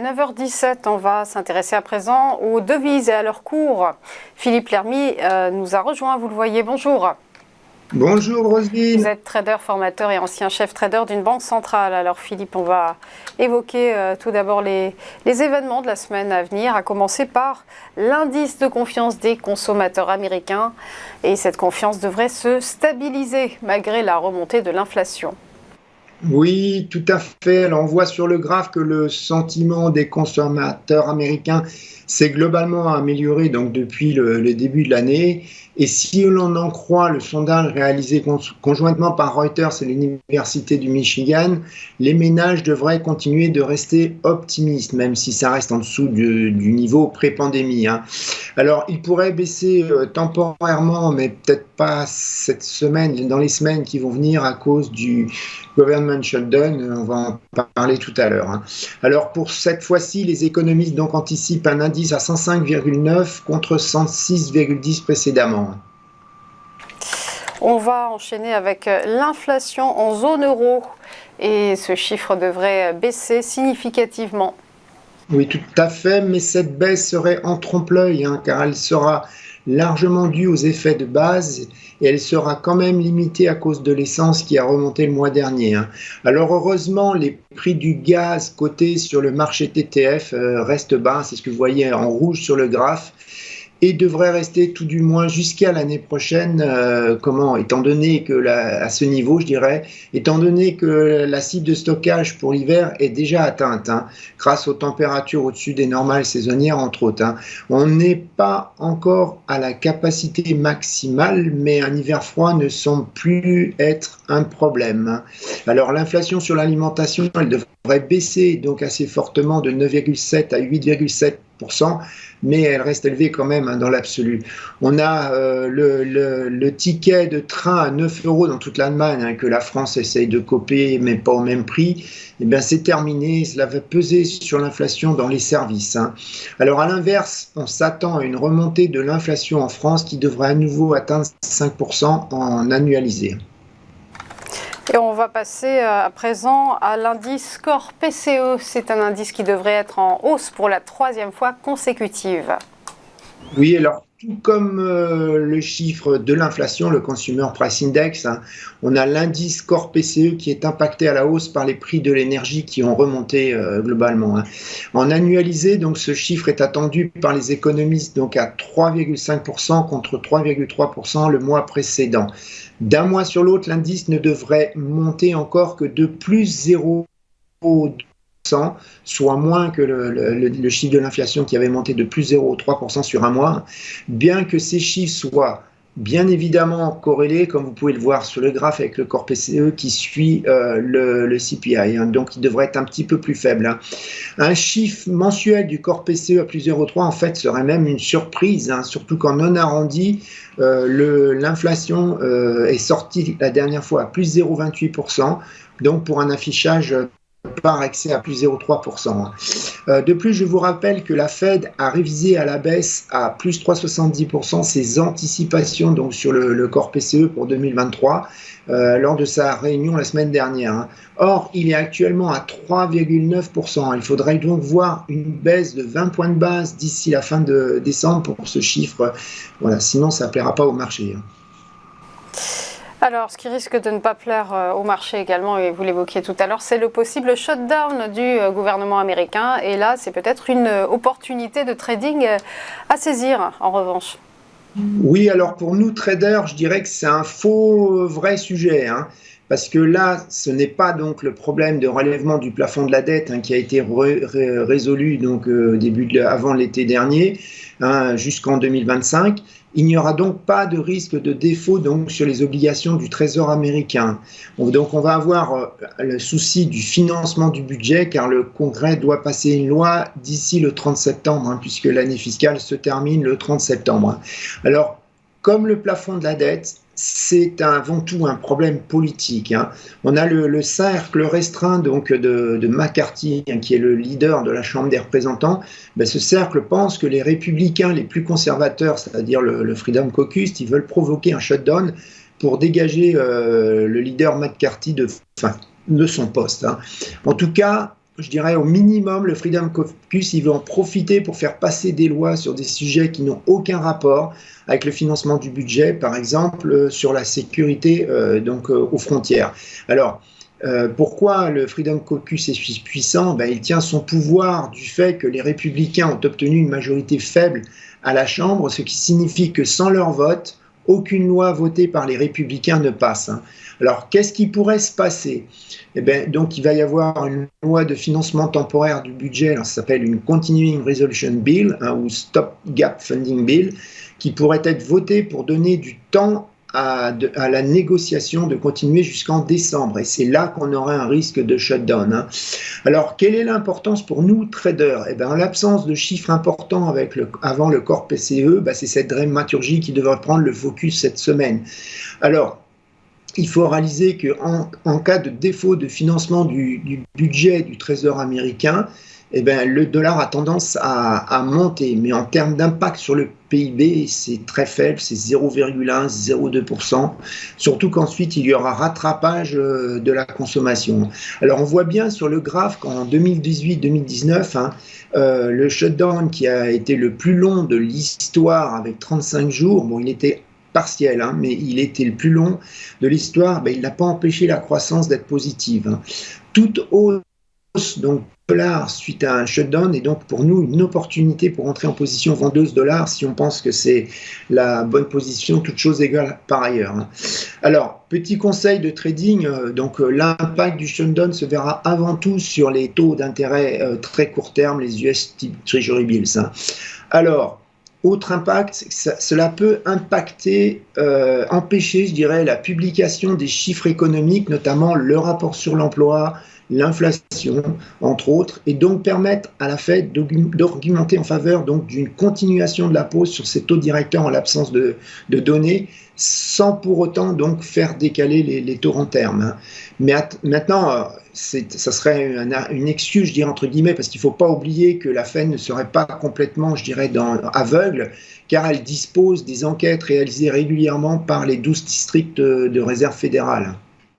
9h17, on va s'intéresser à présent aux devises et à leur cours. Philippe Lermy nous a rejoint, vous le voyez, bonjour. Bonjour Roselyne. Vous êtes trader, formateur et ancien chef trader d'une banque centrale. Alors Philippe, on va évoquer tout d'abord les événements de la semaine à venir, à commencer par l'indice de confiance des consommateurs américains. Et cette confiance devrait se stabiliser malgré la remontée de l'inflation. Oui, tout à fait. Alors, on voit sur le graphe que le sentiment des consommateurs américains s'est globalement amélioré donc, depuis le début de l'année. Et si l'on en croit le sondage réalisé conjointement par Reuters et l'Université du Michigan, les ménages devraient continuer de rester optimistes, même si ça reste en dessous du niveau pré-pandémie. Alors, il pourrait baisser temporairement, mais peut-être pas cette semaine, dans les semaines qui vont venir à cause du government shutdown. On va en parler tout à l'heure. Alors, pour cette fois-ci, les économistes donc anticipent un indice à 105,9 contre 106,10 précédemment. On va enchaîner avec l'inflation en zone euro et ce chiffre devrait baisser significativement. Oui, tout à fait, mais cette baisse serait en trompe-l'œil, car elle sera largement due aux effets de base et elle sera quand même limitée à cause de l'essence qui a remonté le mois dernier. Alors heureusement, les prix du gaz cotés sur le marché TTF restent bas, c'est ce que vous voyez en rouge sur le graphe, et devrait rester tout du moins jusqu'à l'année prochaine, étant donné que à ce niveau, je dirais, étant donné que la cible de stockage pour l'hiver est déjà atteinte, grâce aux températures au-dessus des normales saisonnières, entre autres. On n'est pas encore à la capacité maximale, mais un hiver froid ne semble plus être un problème. Alors l'inflation sur l'alimentation, elle devrait baisser donc assez fortement de 9,7 à 8,7%, mais elle reste élevée quand même dans l'absolu. On a le ticket de train à 9 € dans toute l'Allemagne, que la France essaye de copier, mais pas au même prix. Eh bien, c'est terminé, cela va peser sur l'inflation dans les services. Alors, à l'inverse, on s'attend à une remontée de l'inflation en France qui devrait à nouveau atteindre 5% en annualisé. Et on va passer à présent à l'indice Core PCE. C'est un indice qui devrait être en hausse pour la 3e fois consécutive. Oui, alors tout comme le chiffre de l'inflation, le Consumer Price Index, on a l'indice Core PCE qui est impacté à la hausse par les prix de l'énergie qui ont remonté globalement. En annualisé, donc ce chiffre est attendu par les économistes donc à 3,5% contre 3,3% le mois précédent. D'un mois sur l'autre, l'indice ne devrait monter encore que de plus 0,2%, soit moins que le chiffre de l'inflation qui avait monté de plus 0,3% sur un mois, bien que ces chiffres soient bien évidemment corrélés, comme vous pouvez le voir sur le graphe avec le Core PCE qui suit le CPI, donc il devrait être un petit peu plus faible. Un chiffre mensuel du Core PCE à plus 0,3 en fait serait même une surprise, surtout qu'en non arrondi, l'inflation est sortie la dernière fois à plus 0,28%, donc pour un affichage par excès à plus 0,3%. De plus, je vous rappelle que la Fed a révisé à la baisse à plus 3,70% ses anticipations donc sur le Core PCE pour 2023 lors de sa réunion la semaine dernière. Or, il est actuellement à 3,9%. Il faudrait donc voir une baisse de 20 points de base d'ici la fin de décembre pour ce chiffre. Voilà, sinon ça ne plaira pas au marché. Alors, ce qui risque de ne pas plaire au marché également, et vous l'évoquiez tout à l'heure, c'est le possible shutdown du gouvernement américain. Et là, c'est peut-être une opportunité de trading à saisir, en revanche. Oui, alors pour nous traders, je dirais que c'est un faux vrai sujet, parce que là, ce n'est pas donc le problème de relèvement du plafond de la dette qui a été résolu donc avant l'été dernier, jusqu'en 2025. Il n'y aura donc pas de risque de défaut donc sur les obligations du Trésor américain. Donc on va avoir le souci du financement du budget car le Congrès doit passer une loi d'ici le 30 septembre, puisque l'année fiscale se termine le 30 septembre. Alors, comme le plafond de la dette, c'est avant tout un problème politique. On a le cercle restreint donc de McCarthy, qui est le leader de la Chambre des représentants. Ce cercle pense que les républicains les plus conservateurs, c'est-à-dire le Freedom Caucus, ils veulent provoquer un shutdown pour dégager le leader McCarthy de son poste. En tout cas, je dirais au minimum, le Freedom Caucus, il veut en profiter pour faire passer des lois sur des sujets qui n'ont aucun rapport avec le financement du budget, par exemple sur la sécurité aux frontières. Alors, pourquoi le Freedom Caucus est si puissant? Il tient son pouvoir du fait que les républicains ont obtenu une majorité faible à la Chambre, ce qui signifie que sans leur vote, aucune loi votée par les républicains ne passe. Alors, qu'est-ce qui pourrait se passer? Donc, il va y avoir une loi de financement temporaire du budget, alors ça s'appelle une Continuing Resolution Bill, ou Stop Gap Funding Bill, qui pourrait être votée pour donner du temps à la négociation de continuer jusqu'en décembre. Et c'est là qu'on aurait un risque de shutdown. Alors, quelle est l'importance pour nous, traders? En l'absence de chiffres importants avant le corps PCE, c'est cette dramaturgie qui devrait prendre le focus cette semaine. Alors, il faut réaliser qu'en cas de défaut de financement du budget du Trésor américain, le dollar a tendance à monter. Mais en termes d'impact sur le PIB, c'est très faible, c'est 0,1, 0,2%. Surtout qu'ensuite, il y aura rattrapage de la consommation. Alors, on voit bien sur le graphe qu'en 2018-2019, le shutdown qui a été le plus long de l'histoire avec 35 jours, il était partiel, mais il était le plus long de l'histoire, il n'a pas empêché la croissance d'être positive. Toute hausse donc dollar suite à un shutdown est donc pour nous une opportunité pour entrer en position vendeuse dollar si on pense que c'est la bonne position, toute chose égale par ailleurs. Alors, petit conseil de trading, l'impact du shutdown se verra avant tout sur les taux d'intérêt très court terme, les US Treasury Bills. Alors, autre impact, cela peut impacter, empêcher, je dirais, la publication des chiffres économiques, notamment le rapport sur l'emploi, l'inflation, entre autres, et donc permettre à la Fed d'argumenter en faveur d'une continuation de la pause sur ces taux directeurs en l'absence de données, sans pour autant donc faire décaler les taux en terme. Mais maintenant, ça serait une excuse, je dirais entre guillemets, parce qu'il ne faut pas oublier que la Fed ne serait pas complètement, je dirais, aveugle, car elle dispose des enquêtes réalisées régulièrement par les 12 districts de réserve fédérale.